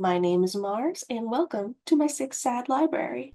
My name is Mars, and welcome to my Six Sad Library.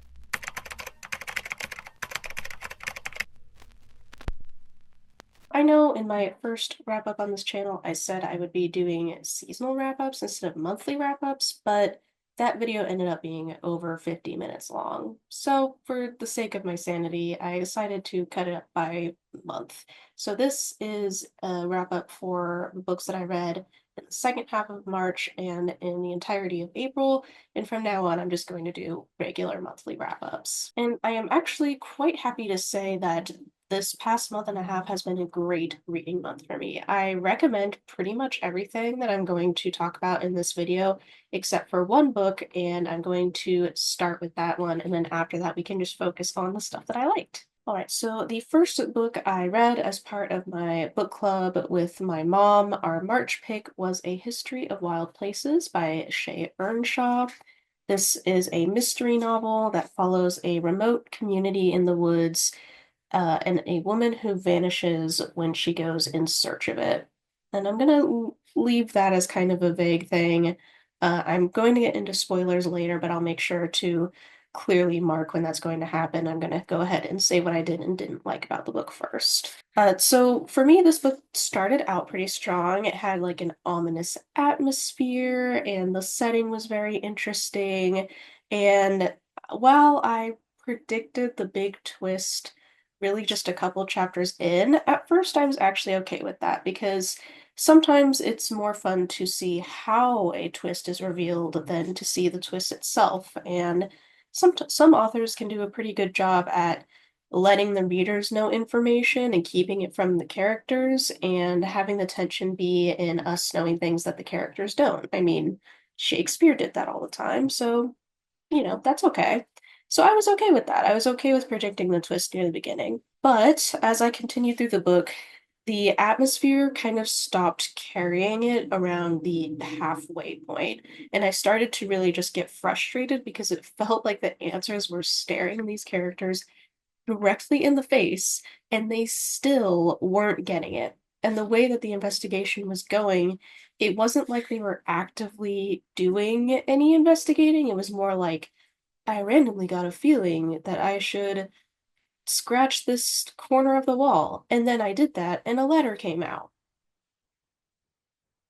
I know in my first wrap up on this channel, I said I would be doing seasonal wrap ups instead of monthly wrap ups, but that video ended up being over 50 minutes long. So, for the sake of my sanity, I decided to cut it up by month. So, this is a wrap up for the books that I read in the second half of March and in the entirety of April. And from now on, I'm just going to do regular monthly wrap ups. And I am actually quite happy to say that this past month and a half has been a great reading month for me. I recommend pretty much everything that I'm going to talk about in this video, except for one book, and I'm going to start with that one, and then after that we can just focus on the stuff that I liked. All right, so the first book I read as part of my book club with my mom, our March pick, was A History of Wild Places by Shea Ernshaw. This is a mystery novel that follows a remote community in the woods and a woman who vanishes when she goes in search of it. And I'm gonna leave that as kind of a vague thing. I'm going to get into spoilers later, but I'll make sure to clearly mark when that's going to happen. I'm gonna go ahead and say what I did and didn't like about the book first. So for me, this book started out pretty strong. It had like an ominous atmosphere, and the setting was very interesting. And while I predicted the big twist really just a couple chapters in, at first I was actually okay with that because sometimes it's more fun to see how a twist is revealed than to see the twist itself. And some authors can do a pretty good job at letting the readers know information and keeping it from the characters and having the tension be in us knowing things that the characters don't. I mean, Shakespeare did that all the time, so that's okay. So I was okay with that. I was okay with predicting the twist near the beginning. But as I continued through the book, the atmosphere kind of stopped carrying it around the halfway point, and I started to really just get frustrated because it felt like the answers were staring these characters directly in the face, and they still weren't getting it. And the way that the investigation was going, it wasn't like they were actively doing any investigating. It was more like I randomly got a feeling that I should scratch this corner of the wall. And then I did that, and a letter came out.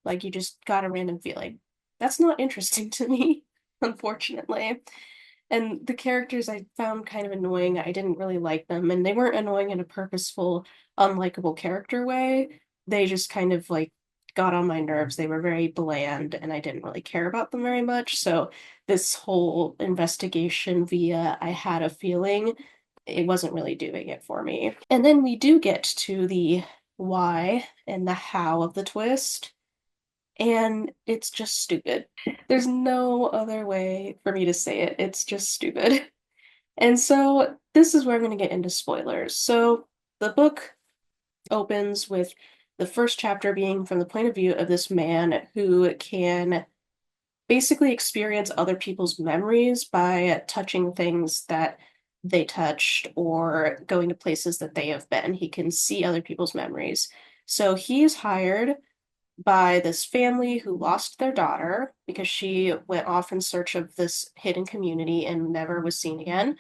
Like you just got a random feeling. That's not interesting to me, unfortunately. And the characters I found kind of annoying. I didn't really like them, and they weren't annoying in a purposeful, unlikable character way. They just kind of like got on my nerves. They were very bland, and I didn't really care about them very much. So this whole investigation via I had a feeling, it wasn't really doing it for me. And then we do get to the why and the how of the twist, and it's just stupid. There's no other way for me to say it. It's just stupid. And so this is where I'm going to get into spoilers. So the book opens with the first chapter being from the point of view of this man who can basically experience other people's memories by touching things that they touched or going to places that they have been. He can see other people's memories. So he is hired by this family who lost their daughter because she went off in search of this hidden community and never was seen again.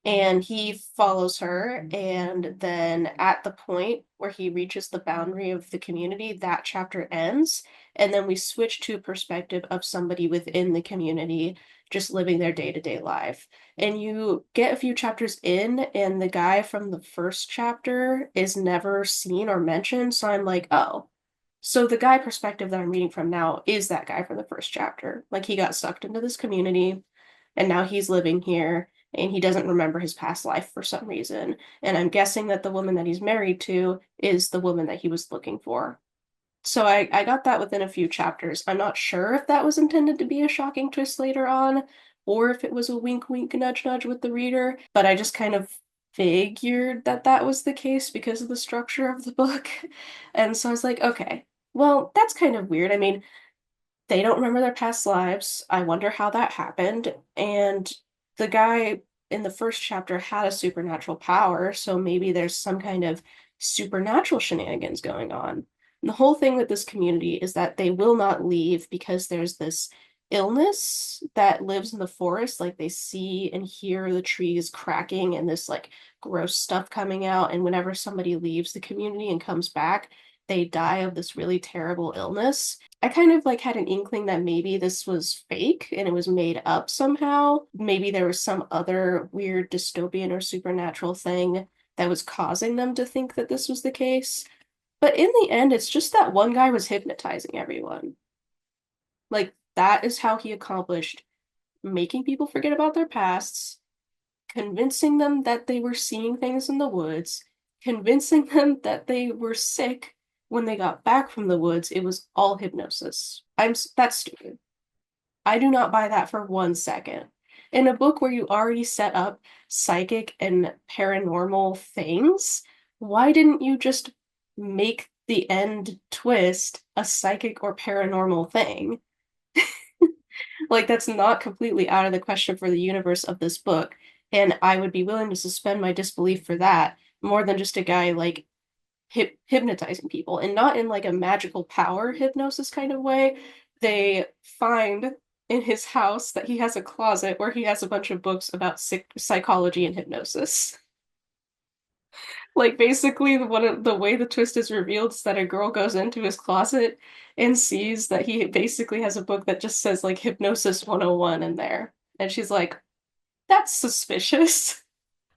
And he follows her, and then at the point where he reaches the boundary of the community, that chapter ends. And then we switch to a perspective of somebody within the community just living their day-to-day life. And you get a few chapters in, and the guy from the first chapter is never seen or mentioned. So I'm like, oh. So the guy perspective that I'm reading from now is that guy from the first chapter. Like he got sucked into this community and now he's living here and he doesn't remember his past life for some reason. And I'm guessing that the woman that he's married to is the woman that he was looking for. So I got that within a few chapters. I'm not sure if that was intended to be a shocking twist later on, or if it was a wink wink nudge nudge with the reader, but I just kind of figured that that was the case because of the structure of the book. And so I was like, okay, well, that's kind of weird. I mean, they don't remember their past lives. I wonder how that happened. And the guy in the first chapter had a supernatural power, so maybe there's some kind of supernatural shenanigans going on. And the whole thing with this community is that they will not leave because there's this illness that lives in the forest. Like they see and hear the trees cracking and this like gross stuff coming out. And whenever somebody leaves the community and comes back, they die of this really terrible illness. I kind of like had an inkling that maybe this was fake and it was made up somehow. Maybe there was some other weird dystopian or supernatural thing that was causing them to think that this was the case. But in the end, it's just that one guy was hypnotizing everyone. Like, that is how he accomplished making people forget about their pasts, convincing them that they were seeing things in the woods, convincing them that they were sick when they got back from the woods. It was all hypnosis. That's stupid. I do not buy that for 1 second. In a book where you already set up psychic and paranormal things, why didn't you just make the end twist a psychic or paranormal thing? Like, that's not completely out of the question for the universe of this book. And I would be willing to suspend my disbelief for that more than just a guy like hypnotizing people, and not in like a magical power hypnosis kind of way. They find in his house that he has a closet where he has a bunch of books about psychology and hypnosis. Like basically one of the way the twist is revealed is that a girl goes into his closet and sees that he basically has a book that just says like Hypnosis 101 in there. And she's like, that's suspicious.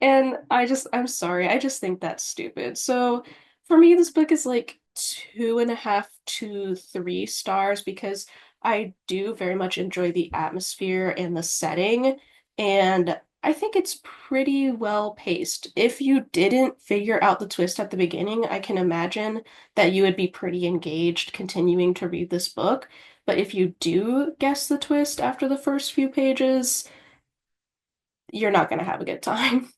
And I'm sorry, I just think that's stupid. So for me, this book is like 2.5 to 3 stars because I do very much enjoy the atmosphere and the setting. And I think it's pretty well paced. If you didn't figure out the twist at the beginning, I can imagine that you would be pretty engaged continuing to read this book. But if you do guess the twist after the first few pages, you're not going to have a good time.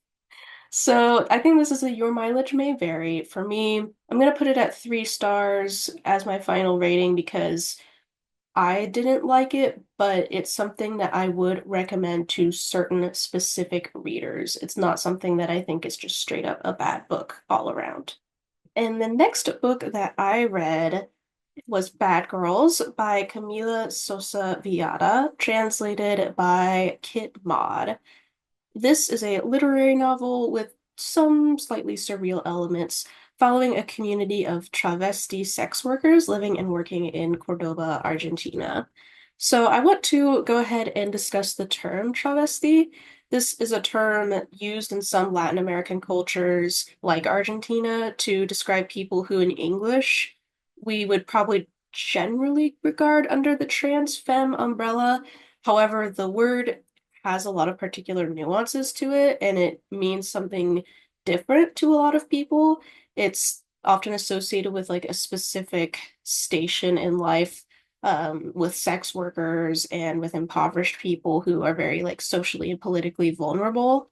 So I think this is a your mileage may vary. For me, I'm gonna put it at 3 stars as my final rating because I didn't like it, but it's something that I would recommend to certain specific readers. It's not something that I think is just straight up a bad book all around. And the next book that I read was Bad Girls by Camila Sosa Villada, translated by Kit Maud. This is a literary novel with some slightly surreal elements, following a community of travesti sex workers living and working in Cordoba, Argentina. So I want to go ahead and discuss the term travesti. This is a term used in some Latin American cultures, like Argentina, to describe people who in English we would probably generally regard under the trans femme umbrella. However, the word has a lot of particular nuances to it, and it means something different to a lot of people. It's often associated with like a specific station in life, with sex workers and with impoverished people who are very like socially and politically vulnerable.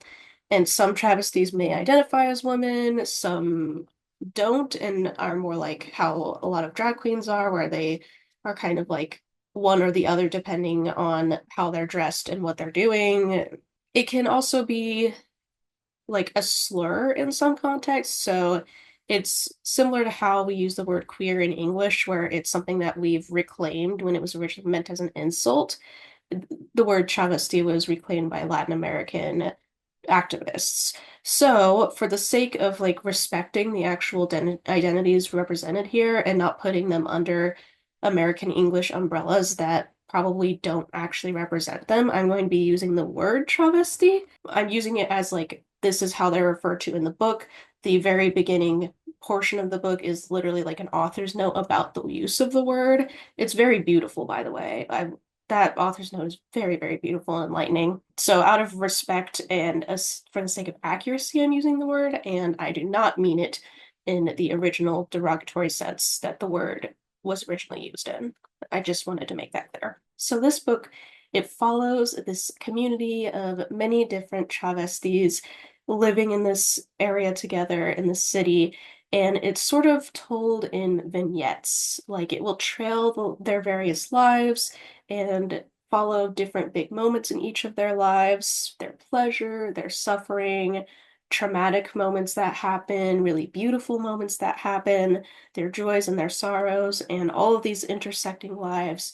And some travesties may identify as women, some don't, and are more like how a lot of drag queens are, where they are kind of like one or the other depending on how they're dressed and what they're doing. It can also be like a slur in some contexts. So it's similar to how we use the word queer in English, where it's something that we've reclaimed when it was originally meant as an insult. The word travesti was reclaimed by Latin American activists. So, for the sake of like respecting the actual identities represented here and not putting them under American English umbrellas that probably don't actually represent them, I'm going to be using the word travesti. I'm using it as like this is how they're referred to in the book. The very beginning portion of the book is literally like an author's note about the use of the word. It's very beautiful, by the way. That author's note is very, very beautiful and enlightening. So, out of respect and for the sake of accuracy, I'm using the word, and I do not mean it in the original derogatory sense that the word was originally used in. I just wanted to make that clear. So, this book, it follows this community of many different travestis living in this area together in the city, and it's sort of told in vignettes. Like it will trail their various lives and follow different big moments in each of their lives, their pleasure, their suffering, traumatic moments that happen, really beautiful moments that happen, their joys and their sorrows, and all of these intersecting lives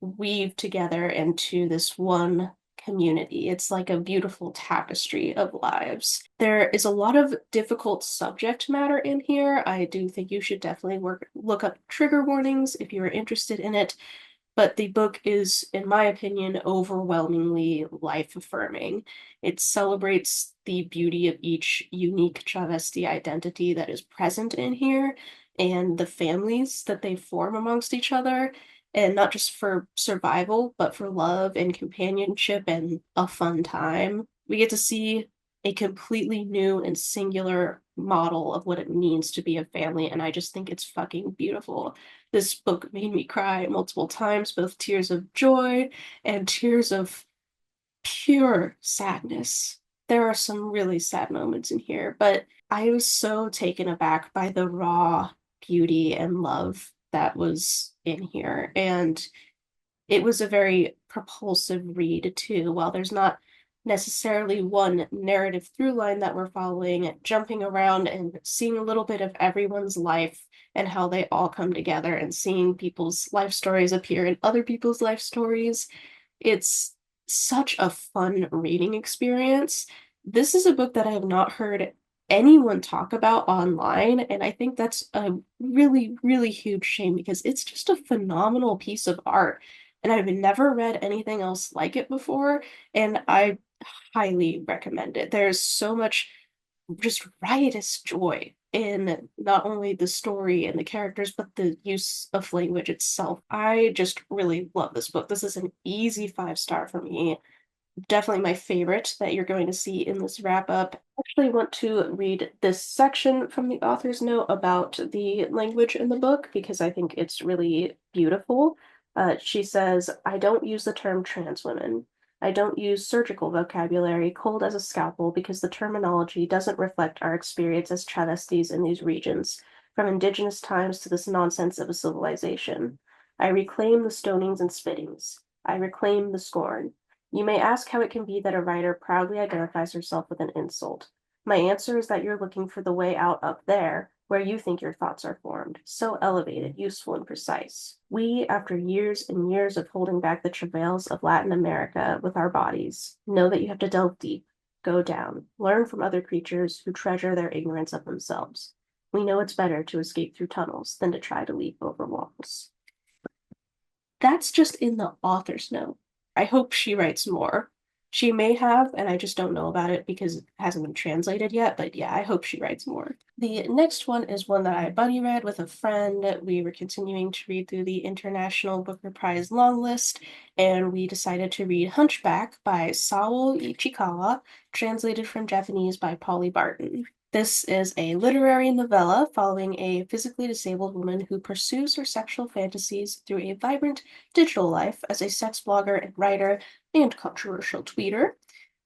weave together into this one community. It's like a beautiful tapestry of lives. There is a lot of difficult subject matter in here. I do think you should definitely look up trigger warnings if you are interested in it, but the book is, in my opinion, overwhelmingly life-affirming. It celebrates the beauty of each unique travesti identity that is present in here and the families that they form amongst each other, and not just for survival, but for love and companionship and a fun time. We get to see a completely new and singular model of what it means to be a family, and I just think it's fucking beautiful. This book made me cry multiple times, both tears of joy and tears of pure sadness. There are some really sad moments in here, but I was so taken aback by the raw beauty and love that was in here. And it was a very propulsive read too. While there's not necessarily one narrative through line that we're following, jumping around and seeing a little bit of everyone's life and how they all come together and seeing people's life stories appear in other people's life stories. It's such a fun reading experience. This is a book that I have not heard anyone talk about online, and I think that's a really, really huge shame because it's just a phenomenal piece of art. And I've never read anything else like it before, and I highly recommend it. There's so much just riotous joy in not only the story and the characters, but the use of language itself. I just really love this book. This is an easy 5 star for me. Definitely my favorite that you're going to see in this wrap up. I actually want to read this section from the author's note about the language in the book because I think it's really beautiful. She says, I don't use the term trans women. I don't use surgical vocabulary, cold as a scalpel, because the terminology doesn't reflect our experience as travestis in these regions, from indigenous times to this nonsense of a civilization. I reclaim the stonings and spittings. I reclaim the scorn. You may ask how it can be that a writer proudly identifies herself with an insult. My answer is that you're looking for the way out up there, where you think your thoughts are formed, so elevated, useful, and precise. We, after years and years of holding back the travails of Latin America with our bodies, know that you have to delve deep, go down, learn from other creatures who treasure their ignorance of themselves. We know it's better to escape through tunnels than to try to leap over walls. That's just in the author's note. I hope she writes more. She may have, and I just don't know about it because it hasn't been translated yet, but yeah, I hope she writes more. The next one is one that I buddy read with a friend. We were continuing to read through the International Booker Prize long list, and we decided to read Hunchback by Saou Ichikawa, translated from Japanese by Polly Barton. This is a literary novella following a physically disabled woman who pursues her sexual fantasies through a vibrant digital life as a sex blogger and writer and controversial tweeter,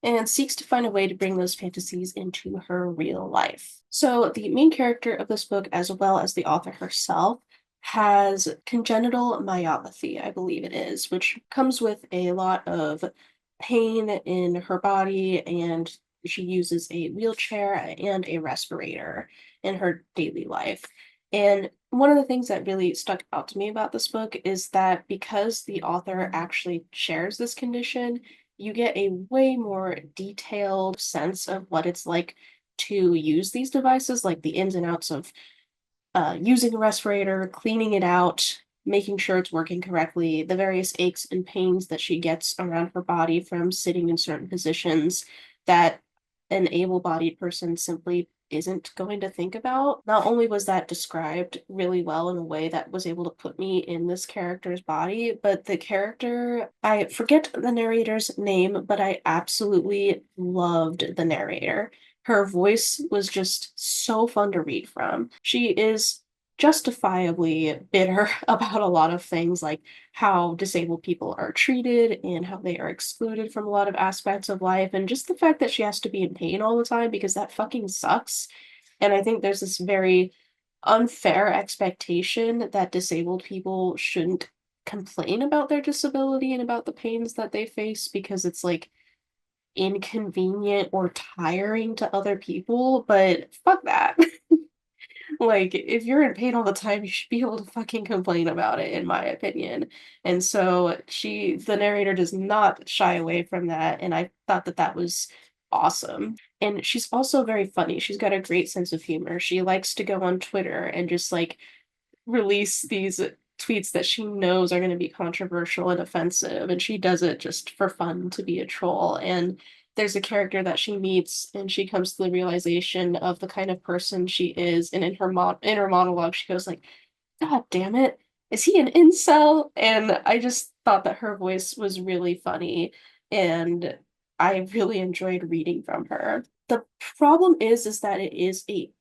and seeks to find a way to bring those fantasies into her real life. So, the main character of this book, as well as the author herself, has congenital myopathy, I believe it is, which comes with a lot of pain in her body, and she uses a wheelchair and a respirator in her daily life. And one of the things that really stuck out to me about this book is that because the author actually shares this condition, you get a way more detailed sense of what it's like to use these devices, like the ins and outs of using a respirator, cleaning it out, making sure it's working correctly, the various aches and pains that she gets around her body from sitting in certain positions that an able-bodied person simply isn't going to think about. Not only was that described really well in a way that was able to put me in this character's body, but the character, I forget the narrator's name, but I absolutely loved the narrator. Her voice was just so fun to read from. She is justifiably bitter about a lot of things, like how disabled people are treated and how they are excluded from a lot of aspects of life, and just the fact that she has to be in pain all the time because that fucking sucks. And I think there's this very unfair expectation that disabled people shouldn't complain about their disability and about the pains that they face because it's like inconvenient or tiring to other people, but fuck that. Like, if you're in pain all the time, you should be able to fucking complain about it, in my opinion. And so the narrator does not shy away from that, and I thought that that was awesome. And she's also very funny. She's got a great sense of humor. She likes to go on Twitter and just like release these tweets that she knows are going to be controversial and offensive, and she does it just for fun to be a troll. And there's a character that she meets, and she comes to the realization of the kind of person she is, and in her inner monologue, she goes like, "God damn it, is he an incel?" And I just thought that her voice was really funny, and I really enjoyed reading from her. The problem is that it is a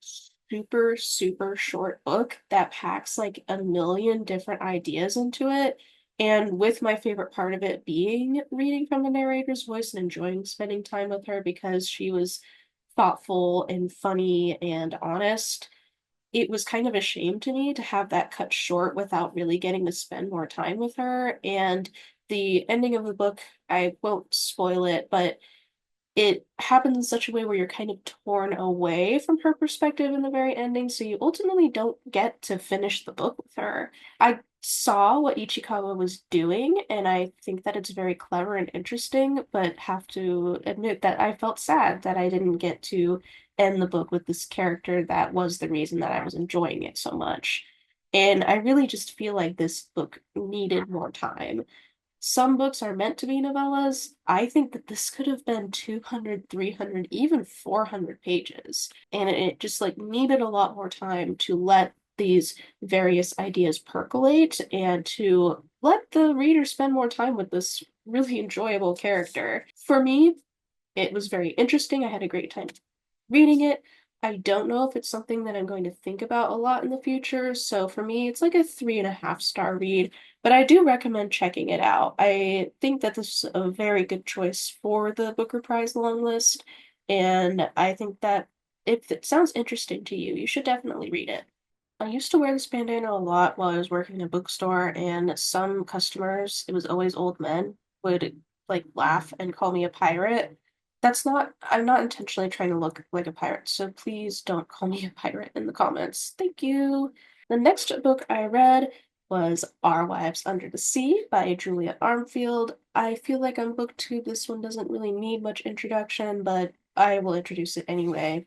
super, super short book that packs like a million different ideas into it. And with my favorite part of it being reading from the narrator's voice and enjoying spending time with her because she was thoughtful and funny and honest, it was kind of a shame to me to have that cut short without really getting to spend more time with her. And the ending of the book, I won't spoil it, but it happens in such a way where you're kind of torn away from her perspective in the very ending, so you ultimately don't get to finish the book with her. I saw what Ichikawa was doing, and I think that it's very clever and interesting, but have to admit that I felt sad that I didn't get to end the book with this character that was the reason that I was enjoying it so much. And I really just feel like this book needed more time. Some books are meant to be novellas. I think that this could have been 200, 300, even 400 pages. And it just like needed a lot more time to let these various ideas percolate and to let the reader spend more time with this really enjoyable character. For me, it was very interesting. I had a great time reading it. I don't know if it's something that I'm going to think about a lot in the future. So for me, it's like a 3.5 star read, but I do recommend checking it out. I think that this is a very good choice for the Booker Prize long list. And I think that if it sounds interesting to you, you should definitely read it. I used to wear this bandana a lot while I was working in a bookstore, and some customers, it was always old men, would like laugh and call me a pirate. I'm not intentionally trying to look like a pirate, so please don't call me a pirate in the comments. Thank you. The next book I read was Our Wives Under the Sea by Julia Armfield. I feel like on booktube this one doesn't really need much introduction, but I will introduce it anyway.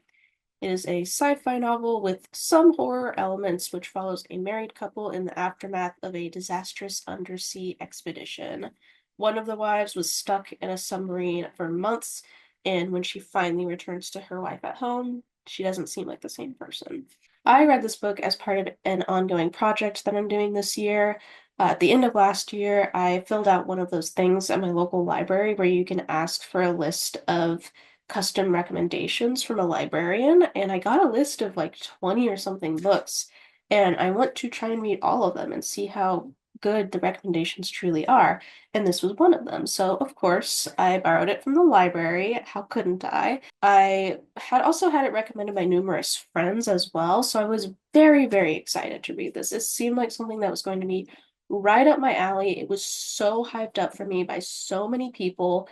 It is a sci-fi novel with some horror elements, which follows a married couple in the aftermath of a disastrous undersea expedition. One of the wives was stuck in a submarine for months, and when she finally returns to her life at home, she doesn't seem like the same person. I read this book as part of an ongoing project that I'm doing this year. At the end of last year, I filled out one of those things at my local library where you can ask for a list of custom recommendations from a librarian, and I got a list of like 20 or something books, and I want to try and read all of them and see how good the recommendations truly are. And this was one of them. So, of course, I borrowed it from the library. How couldn't I? I had also had it recommended by numerous friends as well, so I was very, very excited to read this. It seemed like something that was going to be right up my alley. It was so hyped up for me by so many people.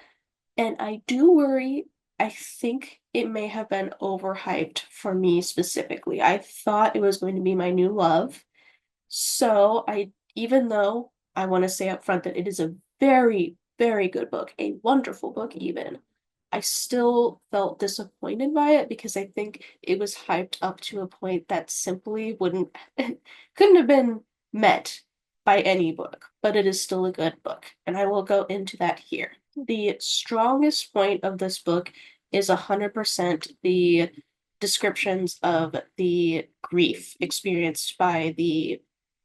And I do worry, I think it may have been overhyped for me specifically. I thought it was going to be my new love. So even though I want to say up front that it is a very, very good book, a wonderful book even, I still felt disappointed by it because I think it was hyped up to a point that simply wouldn't, couldn't have been met by any book, but it is still a good book, and I will go into that here. The strongest point of this book is 100% the descriptions of the grief experienced by the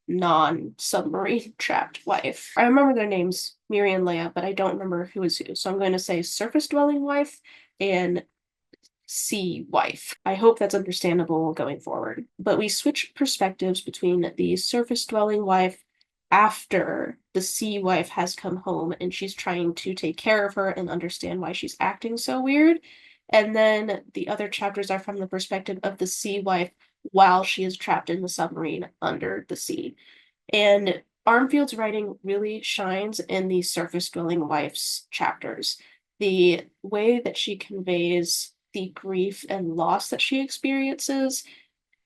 non-submarine trapped wife. I remember their names, Miri and Leia, but I don't remember who is who. So I'm going to say surface dwelling wife and sea wife. I hope that's understandable going forward. But we switch perspectives between the surface dwelling wife after the sea wife has come home and she's trying to take care of her and understand why she's acting so weird. And then the other chapters are from the perspective of the sea wife while she is trapped in the submarine under the sea. And Armfield's writing really shines in the surface dwelling wife's chapters. The way that she conveys the grief and loss that she experiences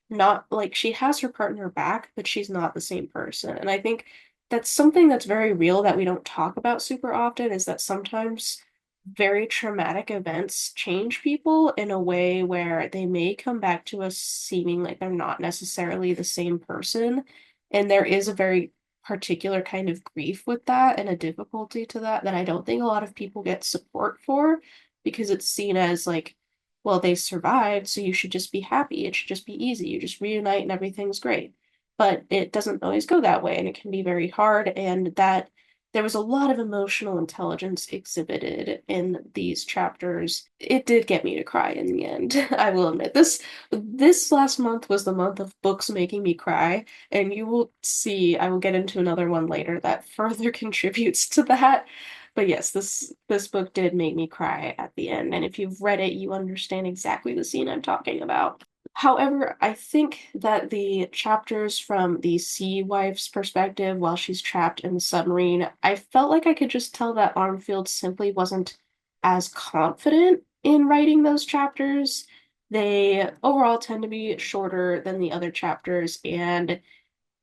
not like she has her partner back, but she's not the same person. And I think that's something that's very real that we don't talk about super often is that sometimes very traumatic events change people in a way where they may come back to us seeming like they're not necessarily the same person. And there is a very particular kind of grief with that and a difficulty to that that I don't think a lot of people get support for because it's seen as like, well, they survived, so you should just be happy. It should just be easy. You just reunite and everything's great. But it doesn't always go that way, and it can be very hard. And that there was a lot of emotional intelligence exhibited in these chapters. It did get me to cry in the end. I will admit this last month was the month of books making me cry, and you will see I will get into another one later that further contributes to that. But yes, this book did make me cry at the end, and if you've read it, you understand exactly the scene I'm talking about. However, I think that the chapters from the sea wife's perspective while she's trapped in the submarine, I felt like I could just tell that Armfield simply wasn't as confident in writing those chapters. They overall tend to be shorter than the other chapters, and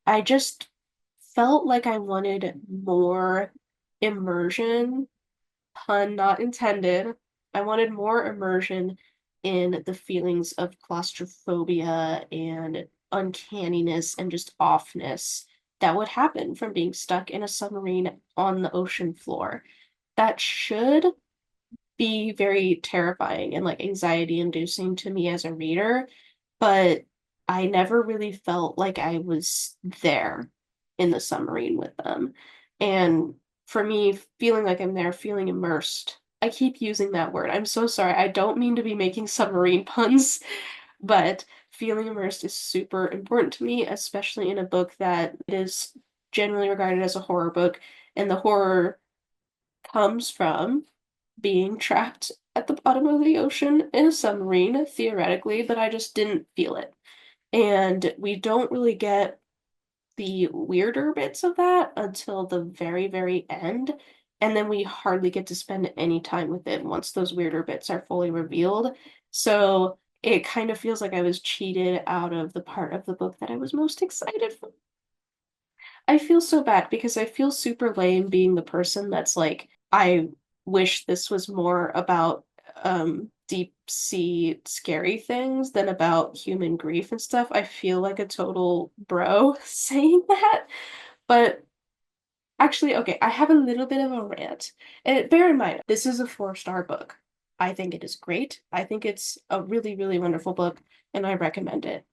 I just felt like I wanted more immersion, pun not intended. I wanted more immersion in the feelings of claustrophobia and uncanniness and just offness that would happen from being stuck in a submarine on the ocean floor. That should be very terrifying and like anxiety inducing to me as a reader, but I never really felt like I was there in the submarine with them. And for me, feeling like I'm there, feeling immersed. I keep using that word. I'm so sorry. I don't mean to be making submarine puns, but feeling immersed is super important to me, especially in a book that is generally regarded as a horror book. And the horror comes from being trapped at the bottom of the ocean in a submarine, theoretically, but I just didn't feel it. And we don't really get the weirder bits of that until the very, very end. And then we hardly get to spend any time with it once those weirder bits are fully revealed. So it kind of feels like I was cheated out of the part of the book that I was most excited for. I feel so bad because I feel super lame being the person that's like, I wish this was more about deep sea scary things than about human grief and stuff. I feel like a total bro saying that. But actually, okay, I have a little bit of a rant. And bear in mind, this is a 4-star book. I think it is great. I think it's a really, really wonderful book, and I recommend it.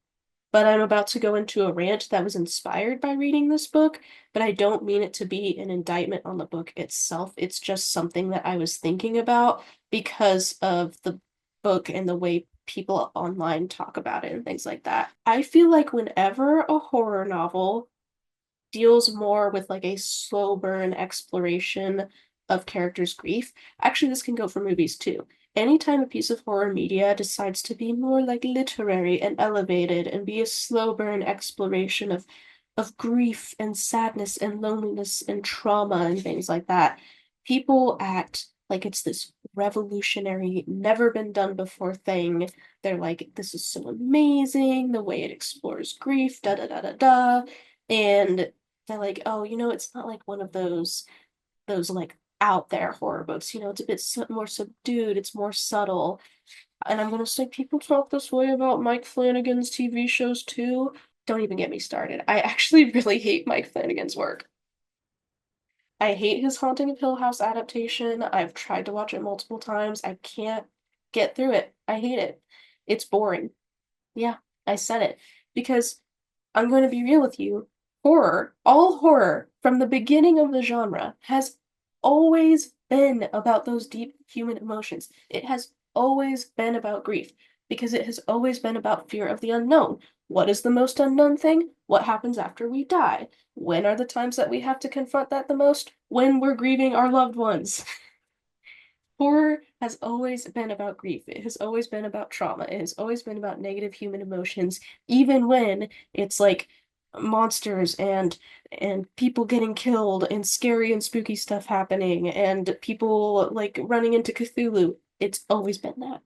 But I'm about to go into a rant that was inspired by reading this book, but I don't mean it to be an indictment on the book itself. It's just something that I was thinking about because of the book and the way people online talk about it and things like that. I feel like whenever a horror novel deals more with like a slow burn exploration of characters' grief. Actually, this can go for movies too. Anytime a piece of horror media decides to be more like literary and elevated and be a slow burn exploration of grief and sadness and loneliness and trauma and things like that, people act like it's this revolutionary, never been done before thing. They're like, this is so amazing, the way it explores grief, da da da da da. And they're like, oh, it's not like one of those like out there horror books. It's a bit more subdued, it's more subtle. And I'm gonna say people talk this way about Mike Flanagan's TV shows too. Don't even get me started. I actually really hate Mike Flanagan's work. I hate his Haunting of Hill House adaptation. I've tried to watch it multiple times. I can't get through it. I hate it. It's boring. Yeah, I said it. Because I'm going to be real with you. Horror, all horror from the beginning of the genre has always been about those deep human emotions. It has always been about grief because it has always been about fear of the unknown. What is the most unknown thing? What happens after we die? When are the times that we have to confront that the most? When we're grieving our loved ones. Horror has always been about grief. It has always been about trauma. It has always been about negative human emotions, even when it's like monsters and people getting killed and scary and spooky stuff happening and people like running into Cthulhu. It's always been that.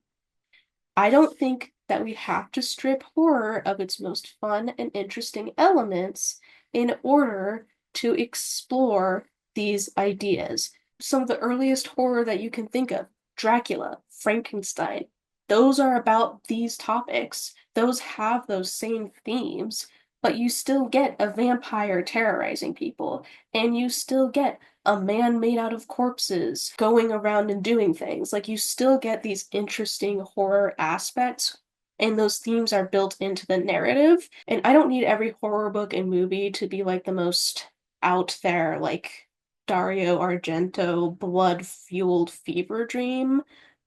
I don't think that we have to strip horror of its most fun and interesting elements in order to explore these ideas. Some of the earliest horror that you can think of, Dracula, Frankenstein, those are about these topics. Those have those same themes, but you still get a vampire terrorizing people, and you still get a man made out of corpses going around and doing things. Like, you still get these interesting horror aspects, and those themes are built into the narrative. And I don't need every horror book and movie to be like the most out there, like Dario Argento, blood-fueled fever dream,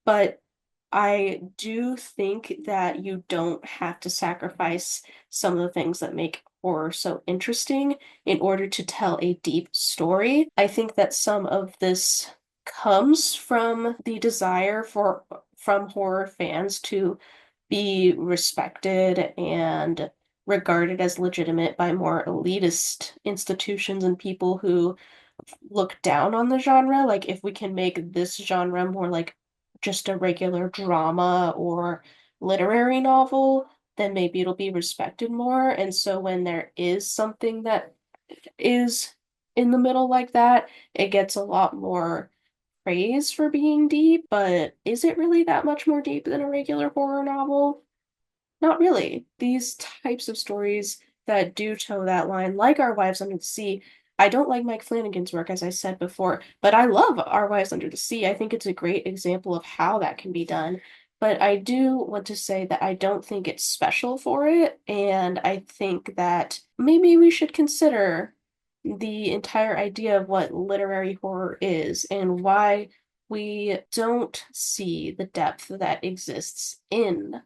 but I do think that you don't have to sacrifice some of the things that make horror so interesting in order to tell a deep story. I think that some of this comes from the desire for from horror fans to be respected and regarded as legitimate by more elitist institutions and people who look down on the genre. Like, if we can make this genre more like just a regular drama or literary novel, then maybe it'll be respected more. And so when there is something that is in the middle like that, it gets a lot more praise for being deep. But is it really that much more deep than a regular horror novel? Not really. These types of stories that do toe that line, like Our Wives Under the Sea, I don't like Mike Flanagan's work, as I said before, but I love Our Wives Under the Sea. I think it's a great example of how that can be done. But I do want to say that I don't think it's special for it, and I think that maybe we should consider the entire idea of what literary horror is and why we don't see the depth that exists in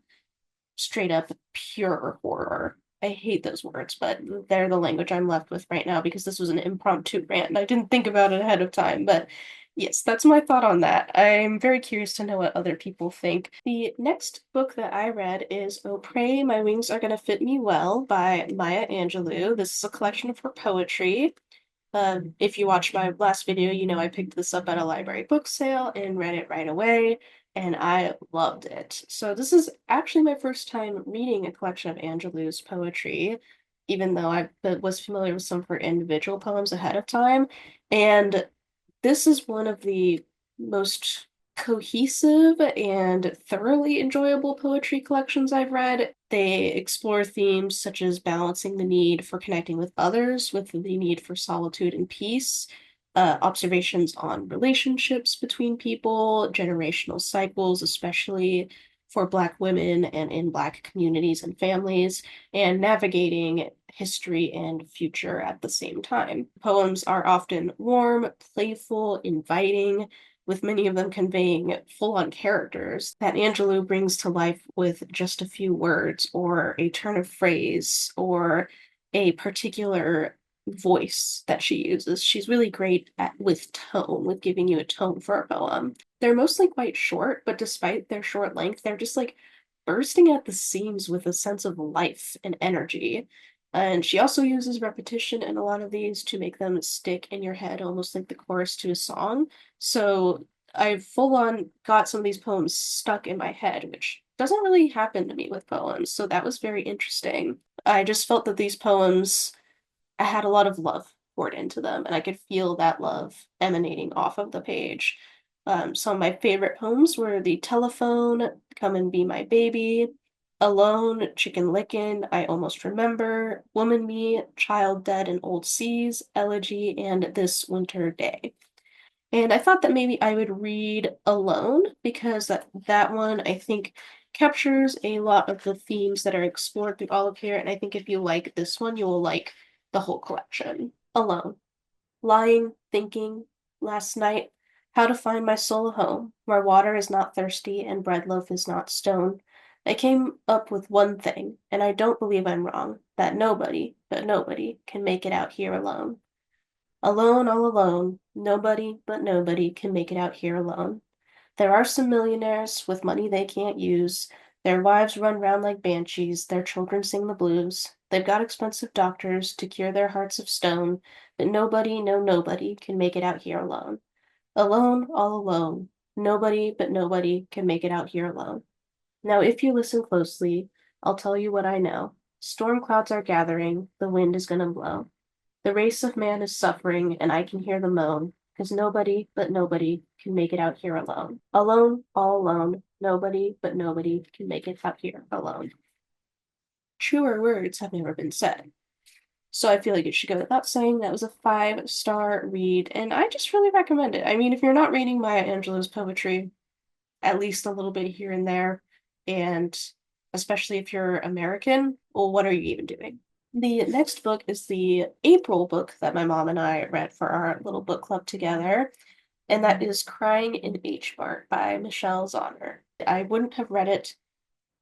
straight up pure horror. I hate those words, but they're the language I'm left with right now because this was an impromptu rant and I didn't think about it ahead of time. But yes, that's my thought on that. I'm very curious to know what other people think. The next book that I read is Oh Pray My Wings Are Gonna Fit Me Well by Maya Angelou. This is a collection of her poetry. If you watched my last video, you know I picked this up at a library book sale and read it right away, and I loved it. So this is actually my first time reading a collection of Angelou's poetry, even though I was familiar with some of her individual poems ahead of time. And this is one of the most cohesive and thoroughly enjoyable poetry collections I've read. They explore themes such as balancing the need for connecting with others with the need for solitude and peace, observations on relationships between people, generational cycles, especially for Black women and in Black communities and families, and navigating history and future at the same time. Poems are often warm, playful, inviting, with many of them conveying full-on characters that Angelou brings to life with just a few words or a turn of phrase or a particular voice that she uses. She's really great with tone, with giving you a tone for a poem. They're mostly quite short, but despite their short length, they're just like bursting at the seams with a sense of life and energy. And she also uses repetition in a lot of these to make them stick in your head, almost like the chorus to a song. So I full on got some of these poems stuck in my head, which doesn't really happen to me with poems. So that was very interesting. I just felt that these poems, I had a lot of love poured into them, and I could feel that love emanating off of the page. Some of my favorite poems were The Telephone, Come and Be My Baby, Alone, Chicken Licken, I Almost Remember, Woman Me, Child Dead in Old Seas, Elegy, and This Winter Day. And I thought that maybe I would read Alone because that one I think captures a lot of the themes that are explored through all of here. And I think if you like this one, you will like the whole collection. Alone. Lying, thinking, last night, how to find my soul a home, where water is not thirsty and bread loaf is not stone. I came up with one thing, and I don't believe I'm wrong, that nobody, but nobody, can make it out here alone. Alone, all alone, nobody but nobody can make it out here alone. There are some millionaires with money they can't use. Their wives run round like banshees, their children sing the blues. They've got expensive doctors to cure their hearts of stone, but nobody, no nobody, can make it out here alone. Alone, all alone, nobody but nobody can make it out here alone. Now, if you listen closely, I'll tell you what I know. Storm clouds are gathering, the wind is gonna blow. The race of man is suffering, and I can hear the moan, 'cause nobody but nobody can make it out here alone. Alone, all alone, nobody but nobody can make it out here alone. Truer words have never been said. So I feel like it should go without saying that was a 5-star read, and I just really recommend it. I mean, if you're not reading Maya Angelou's poetry, at least a little bit here and there, and especially if you're American, well, what are you even doing? The next book is the April book that my mom and I read for our little book club together, and that is Crying in Mart by Michelle Zauner. I wouldn't have read it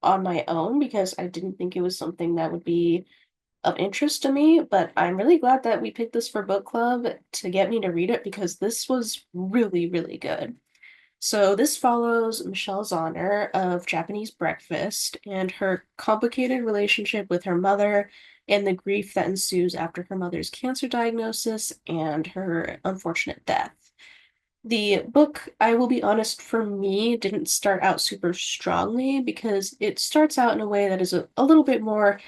on my own because I didn't think it was something that would be of interest to me, but I'm really glad that we picked this for book club to get me to read it because this was really, really good. So this follows Michelle Zauner of Japanese Breakfast and her complicated relationship with her mother and the grief that ensues after her mother's cancer diagnosis and her unfortunate death. The book, I will be honest, for me, didn't start out super strongly because it starts out in a way that is a little bit more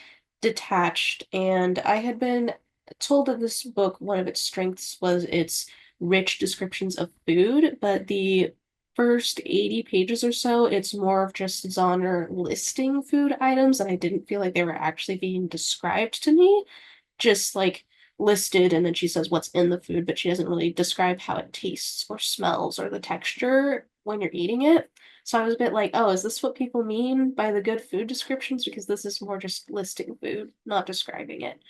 detached. And I had been told that this book, one of its strengths was its rich descriptions of food, but the first 80 pages or so, it's more of just Zahner listing food items, and I didn't feel like they were actually being described to me, just like listed, and then she says what's in the food, but she doesn't really describe how it tastes or smells or the texture when you're eating it. So I was a bit like, oh, is this what people mean by the good food descriptions? Because this is more just listing food, not describing it.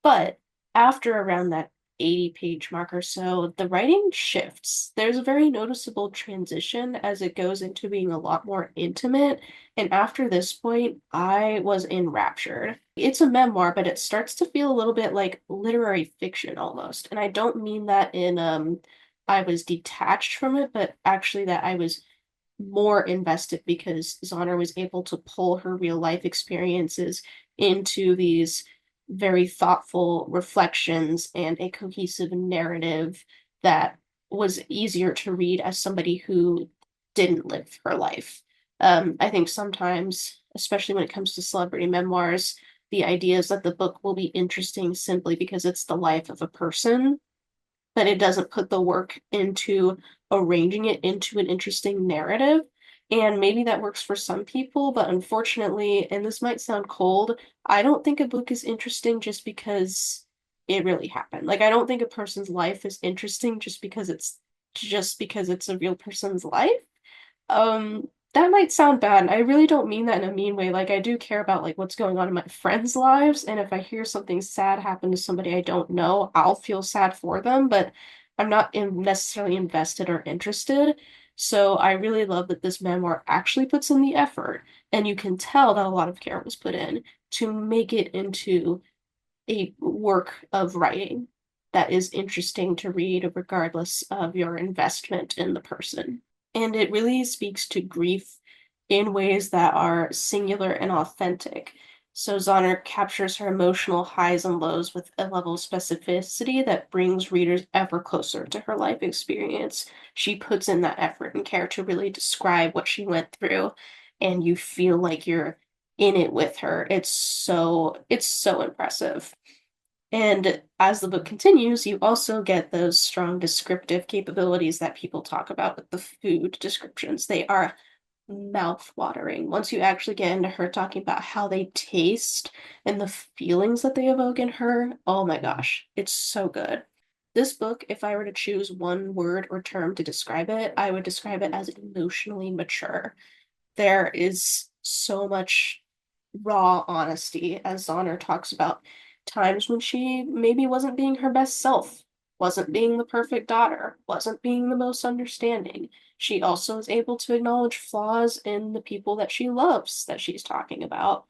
But after around that 80-page mark or so, the writing shifts. There's a very noticeable transition as it goes into being a lot more intimate. And after this point, I was enraptured. It's a memoir, but it starts to feel a little bit like literary fiction almost. And I don't mean that in I was detached from it, but actually that I was more invested because Zauner was able to pull her real life experiences into these very thoughtful reflections and a cohesive narrative that was easier to read as somebody who didn't live her life. I think sometimes, especially when it comes to celebrity memoirs, the idea is that the book will be interesting simply because it's the life of a person, but it doesn't put the work into arranging it into an interesting narrative. And maybe that works for some people, but unfortunately, and this might sound cold, I don't think a book is interesting just because it really happened. Like, I don't think a person's life is interesting just because it's a real person's life. That might sound bad. I really don't mean that in a mean way. Like I do care about like what's going on in my friends' lives, and if I hear something sad happen to somebody I don't know, I'll feel sad for them, but I'm not necessarily invested or interested. So I really love that this memoir actually puts in the effort, and you can tell that a lot of care was put in to make it into a work of writing that is interesting to read regardless of your investment in the person. And it really speaks to grief in ways that are singular and authentic. So Zahner captures her emotional highs and lows with a level of specificity that brings readers ever closer to her life experience. She puts in that effort and care to really describe what she went through, and you feel like you're in it with her. It's so impressive. And as the book continues, you also get those strong descriptive capabilities that people talk about with the food descriptions. They are mouth-watering. Once you actually get into her talking about how they taste and the feelings that they evoke in her, oh my gosh, it's so good. This book, if I were to choose one word or term to describe it, I would describe it as emotionally mature. There is so much raw honesty, as Zauner talks about times when she maybe wasn't being her best self, wasn't being the perfect daughter, wasn't being the most understanding. She also is able to acknowledge flaws in the people that she loves that she's talking about,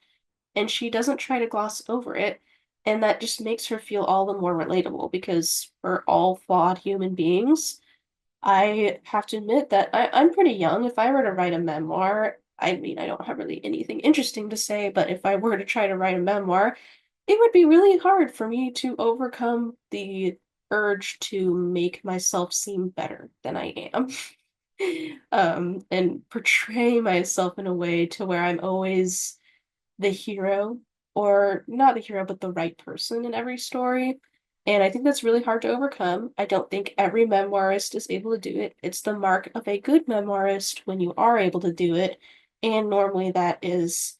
and she doesn't try to gloss over it. And that just makes her feel all the more relatable because we're all flawed human beings. I have to admit that I'm pretty young. If I were to write a memoir, I mean, I don't have really anything interesting to say, but if I were to try to write a memoir, it would be really hard for me to overcome the urge to make myself seem better than I am. and portray myself in a way to where I'm always the hero, or not the hero, but the right person in every story. And I think that's really hard to overcome. I don't think every memoirist is able to do it. It's the mark of a good memoirist when you are able to do it. And normally that is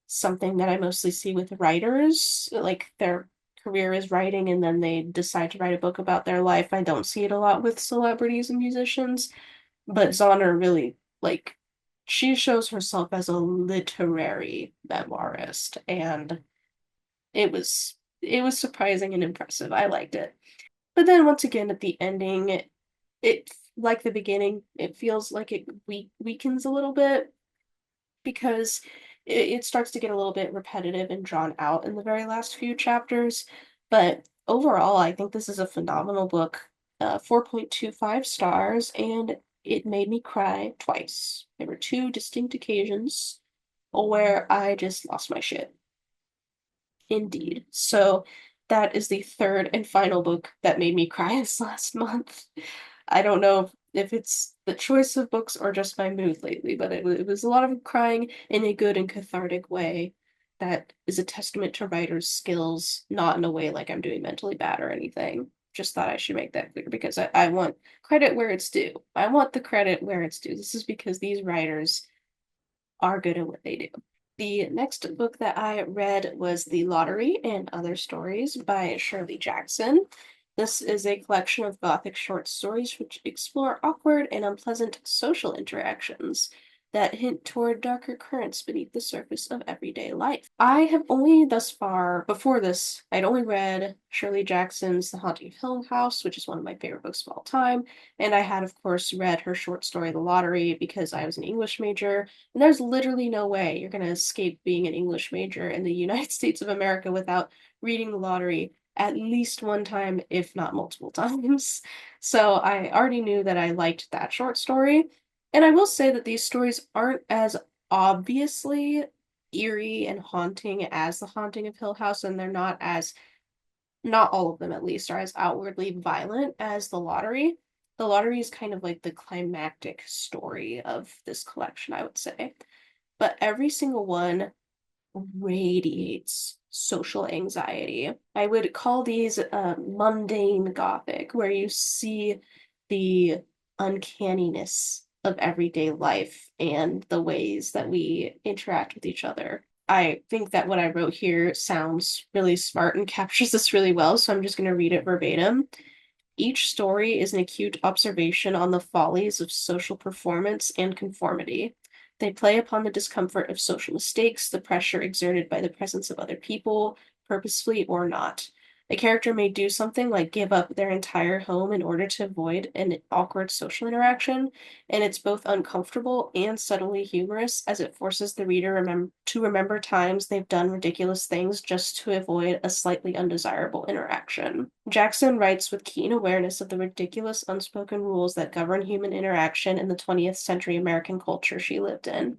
something that I mostly see with writers, like their career is writing and then they decide to write a book about their life. I don't see it a lot with celebrities and musicians, but Zauner really, like, she shows herself as a literary memoirist, and it was surprising and impressive. I liked it. But then once again at the ending, it like the beginning, it feels like it weakens a little bit because it starts to get a little bit repetitive and drawn out in the very last few chapters. But overall, I think this is a phenomenal book. 4.25 stars, and it made me cry twice. There were two distinct occasions where I just lost my shit. Indeed. So that is the third and final book that made me cry this last month. I don't know if it's the choice of books or just my mood lately, but it was a lot of crying in a good and cathartic way that is a testament to writers' skills, not in a way like I'm doing mentally bad or anything. Just thought I should make that clear because I want credit where it's due. I want the credit where it's due. This is because these writers are good at what they do. The next book that I read was The Lottery and Other Stories by Shirley Jackson. This is a collection of Gothic short stories which explore awkward and unpleasant social interactions that hint toward darker currents beneath the surface of everyday life. I have only thus far, before this, I'd only read Shirley Jackson's The Haunting of Hill House, which is one of my favorite books of all time, and I had, of course, read her short story The Lottery because I was an English major, and there's literally no way you're going to escape being an English major in the United States of America without reading The Lottery at least one time, if not multiple times. So I already knew that I liked that short story. And I will say that these stories aren't as obviously eerie and haunting as The Haunting of Hill House, and they're not as, not all of them at least, are as outwardly violent as The Lottery. The Lottery is kind of like the climactic story of this collection, I would say. But every single one radiates social anxiety. I would call these mundane gothic, where you see the uncanniness of everyday life and the ways that we interact with each other. I think that what I wrote here sounds really smart and captures this really well, so I'm just going to read it verbatim. Each story is an acute observation on the follies of social performance and conformity. They play upon the discomfort of social mistakes, the pressure exerted by the presence of other people, purposefully or not. A character may do something like give up their entire home in order to avoid an awkward social interaction, and it's both uncomfortable and subtly humorous as it forces the reader to remember times they've done ridiculous things just to avoid a slightly undesirable interaction. Jackson writes with keen awareness of the ridiculous unspoken rules that govern human interaction in the 20th century American culture she lived in.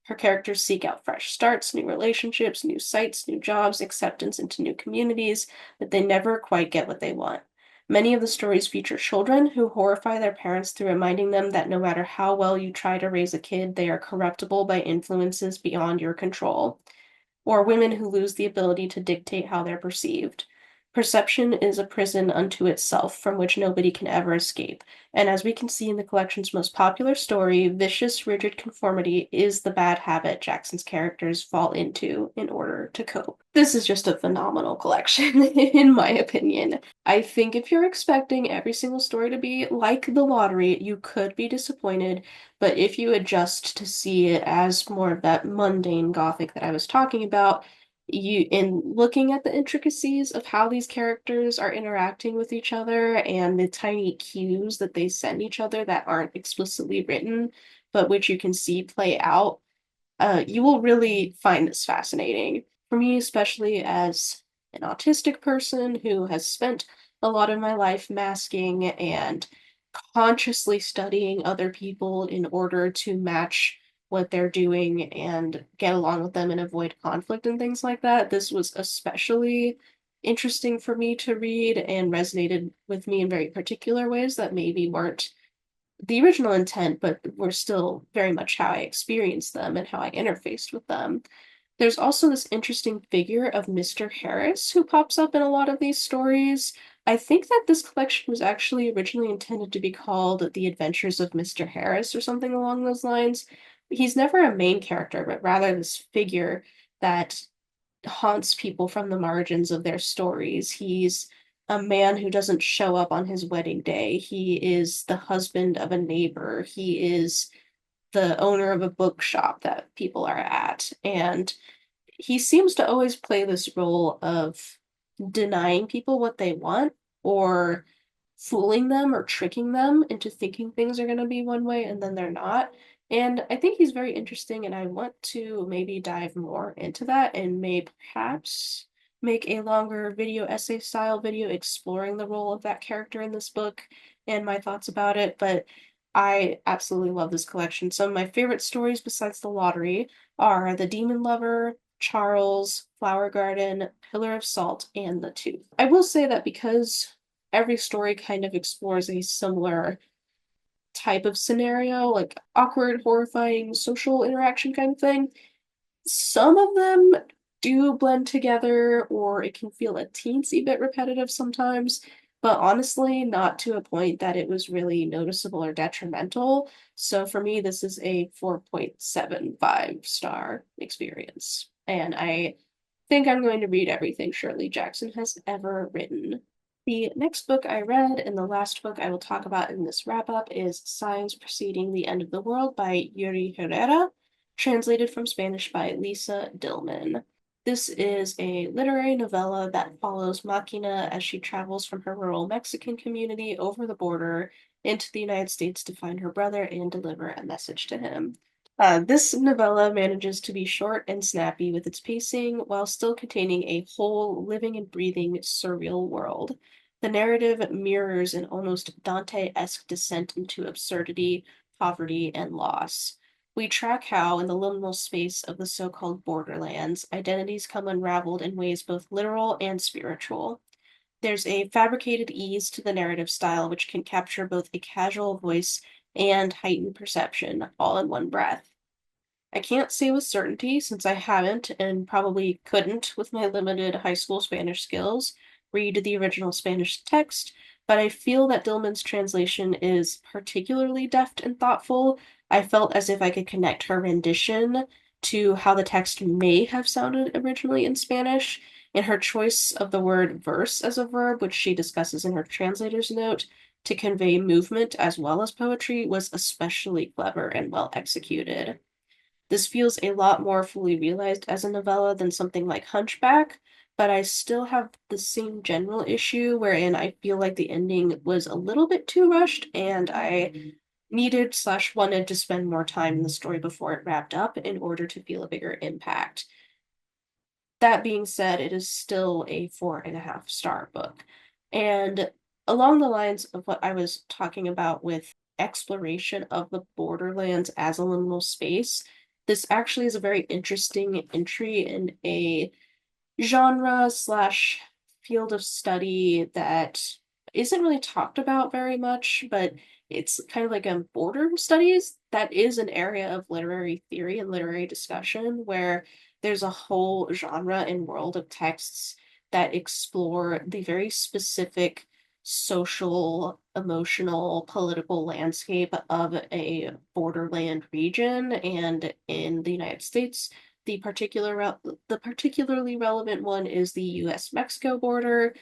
Her characters seek out fresh starts, new relationships, new sites, new jobs, acceptance into new communities, but they never quite get what they want. Many of the stories feature children who horrify their parents through reminding them that no matter how well you try to raise a kid, they are corruptible by influences beyond your control, or women who lose the ability to dictate how they're perceived. Perception is a prison unto itself from which nobody can ever escape. And as we can see in the collection's most popular story, vicious, rigid conformity is the bad habit Jackson's characters fall into in order to cope. This is just a phenomenal collection, in my opinion. I think if you're expecting every single story to be like The Lottery, you could be disappointed, but if you adjust to see it as more of that mundane gothic that I was talking about, you in looking at the intricacies of how these characters are interacting with each other and the tiny cues that they send each other that aren't explicitly written, but which you can see play out, you will really find this fascinating. For me, especially as an autistic person who has spent a lot of my life masking and consciously studying other people in order to match what they're doing and get along with them and avoid conflict and things like that. This was especially interesting for me to read and resonated with me in very particular ways that maybe weren't the original intent, but were still very much how I experienced them and how I interfaced with them. There's also this interesting figure of Mr. Harris who pops up in a lot of these stories. I think that this collection was actually originally intended to be called The Adventures of Mr. Harris or something along those lines. He's never a main character, but rather this figure that haunts people from the margins of their stories. He's a man who doesn't show up on his wedding day. He is the husband of a neighbor. He is the owner of a bookshop that people are at. And he seems to always play this role of denying people what they want or fooling them or tricking them into thinking things are going to be one way and then they're not. And I think he's very interesting, and I want to maybe dive more into that and may perhaps make a longer video essay style video exploring the role of that character in this book and my thoughts about it. But I absolutely love this collection. Some of my favorite stories besides The Lottery are The Demon Lover, Charles, Flower Garden, Pillar of Salt, and The Tooth. I will say that because every story kind of explores a similar type of scenario, like awkward, horrifying social interaction kind of thing, some of them do blend together, or it can feel a teensy bit repetitive sometimes, but honestly, not to a point that it was really noticeable or detrimental. So for me, this is a 4.75 star experience. And I think I'm going to read everything Shirley Jackson has ever written. The next book I read, and the last book I will talk about in this wrap-up, is Signs Preceding the End of the World by Yuri Herrera, translated from Spanish by Lisa Dillman. This is a literary novella that follows Makina as she travels from her rural Mexican community over the border into the United States to find her brother and deliver a message to him. This novella manages to be short and snappy with its pacing while still containing a whole, living and breathing surreal world. The narrative mirrors an almost Dante-esque descent into absurdity, poverty, and loss. We track how, in the liminal space of the so-called borderlands, identities come unraveled in ways both literal and spiritual. There's a fabricated ease to the narrative style which can capture both a casual voice and heightened perception all in one breath. I can't say with certainty, since I haven't and probably couldn't with my limited high school Spanish skills read the original Spanish text, but I feel that Dillman's translation is particularly deft and thoughtful. I felt as if I could connect her rendition to how the text may have sounded originally in Spanish, and her choice of the word verse as a verb, which she discusses in her translator's note, to convey movement as well as poetry was especially clever and well executed. This feels a lot more fully realized as a novella than something like Hunchback, but I still have the same general issue wherein I feel like the ending was a little bit too rushed and I needed slash wanted to spend more time in the story before it wrapped up in order to feel a bigger impact. That being said, it is still a 4.5 star book. And along the lines of what I was talking about with exploration of the borderlands as a liminal space, this actually is a very interesting entry in a genre slash field of study that isn't really talked about very much, but it's kind of like a border studies. That is an area of literary theory and literary discussion where there's a whole genre and world of texts that explore the very specific social, emotional, political landscape of a borderland region. And in the United States, the particularly relevant one is the US-Mexico border.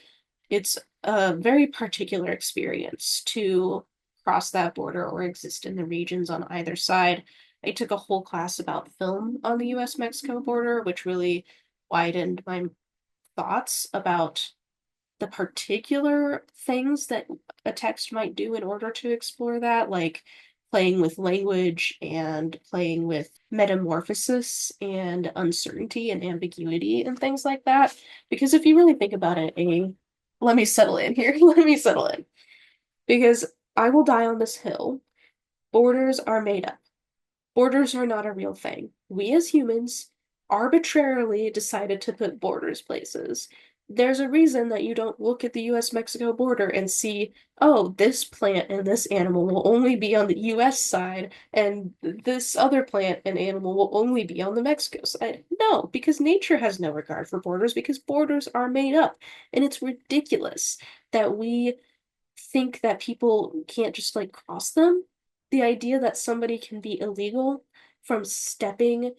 It's a very particular experience to cross that border or exist in the regions on either side. I took a whole class about film on the US-Mexico border, which really widened my thoughts about the particular things that a text might do in order to explore that, like playing with language and playing with metamorphosis and uncertainty and ambiguity and things like that. Because if you really think about it, let me settle in here. Let me settle in. Because I will die on this hill. Borders are made up. Borders are not a real thing. We as humans arbitrarily decided to put borders places. there's a reason that you don't look at the US-Mexico border and see, oh, this plant and this animal will only be on the US side, and this other plant and animal will only be on the Mexico side. No, because nature has no regard for borders because borders are made up. And it's ridiculous that we think that people can't just like cross them. The idea that somebody can be illegal from stepping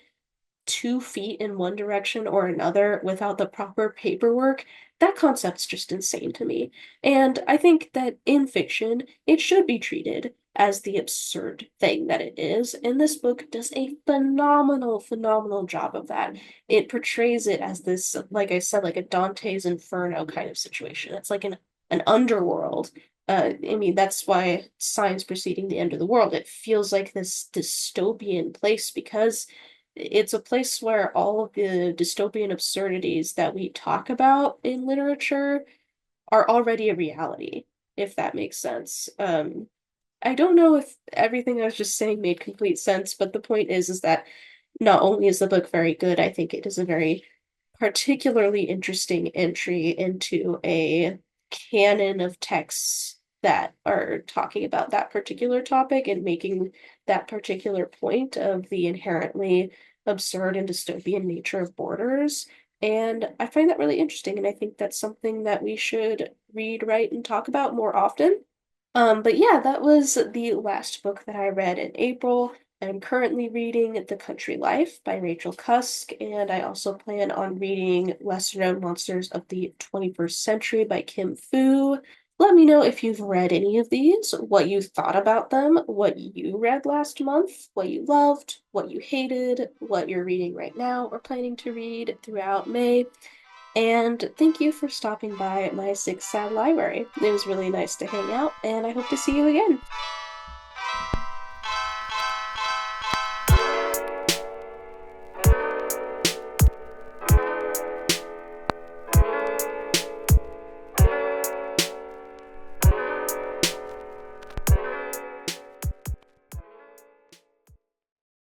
2 feet in one direction or another without the proper paperwork, that concept's just insane to me. And I think that in fiction, it should be treated as the absurd thing that it is. And this book does a phenomenal, phenomenal job of that. It portrays it as this, like I said, like a Dante's Inferno kind of situation. It's like an underworld. I mean, that's why science preceding the end of the world. It feels like this dystopian place because it's a place where all of the dystopian absurdities that we talk about in literature are already a reality, if that makes sense. I don't know if everything I was just saying made complete sense, but the point is that not only is the book very good, I think it is a very particularly interesting entry into a canon of texts that are talking about that particular topic and making that particular point of the inherently absurd and dystopian nature of borders. And I find that really interesting, and I think that's something that we should read, write, and talk about more often. But yeah, that was the last book that I read in April. I'm currently reading The Country Life by Rachel Cusk, and I also plan on reading Lesser Known Monsters of the 21st Century by Kim Fu. Let me know if you've read any of these, what you thought about them, what you read last month, what you loved, what you hated, what you're reading right now or planning to read throughout May. And thank you for stopping by my Zigzag library. It was really nice to hang out, and I hope to see you again.